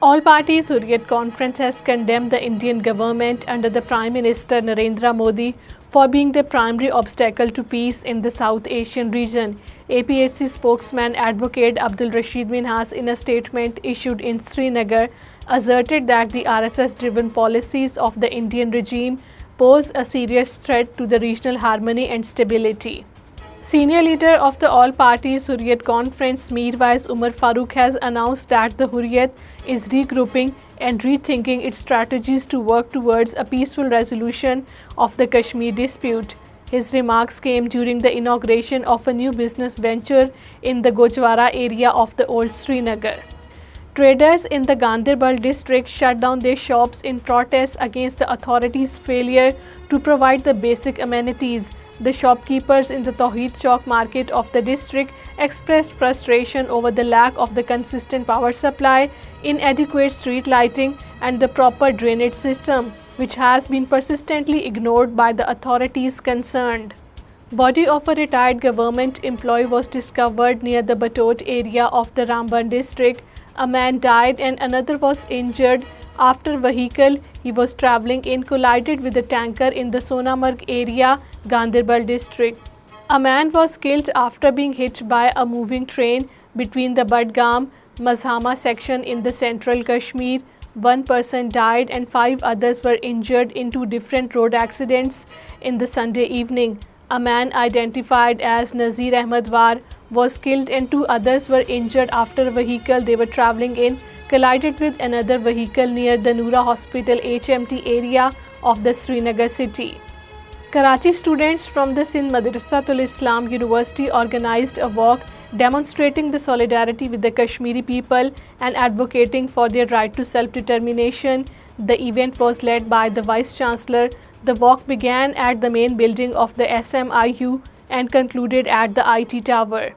All Parties Hurriyat Conference has condemned the Indian government under the Prime Minister Narendra Modi for being the primary obstacle to peace in the South Asian region. APHC spokesman Advocate Abdul Rashid Minhas, in a statement issued in Srinagar, asserted that the RSS-driven policies of the Indian regime pose a serious threat to the regional harmony and stability. Senior leader of the All Parties Hurriyat Conference, Mirwaiz Umar Farooq, has announced that the Hurriyat is regrouping and rethinking its strategies to work towards a peaceful resolution of the Kashmir dispute. His remarks came during the inauguration of a new business venture in the Gojwara area of the old Srinagar. Traders in the Ganderbal district shut down their shops in protest against the authorities' failure to provide the basic amenities. The shopkeepers in the Tawheed Chowk market of the district expressed frustration over the lack of the consistent power supply, inadequate street lighting, and the proper drainage system, which has been persistently ignored by the authorities concerned. Body of a retired government employee was discovered near the Batot area of the Ramban district. A man died and another was injured after a vehicle he was travelling in collided with a tanker in the Sonamarg area, Ganderbal district. A man was killed after being hit by a moving train between the Budgam-Mazhama section in the central Kashmir. One person died and 5 others were injured in 2 different road accidents in the Sunday evening. A man identified as Nazir Ahmad War was killed and 2 others were injured after a vehicle they were travelling in collided with another vehicle near the Noora Hospital HMT area of the Srinagar city. Karachi students from the Sindh Madrasatul Islam University organized a walk demonstrating the solidarity with the Kashmiri people and advocating for their right to self-determination. The event was led by the Vice Chancellor. The walk began at the main building of the SMIU and concluded at the IT Tower.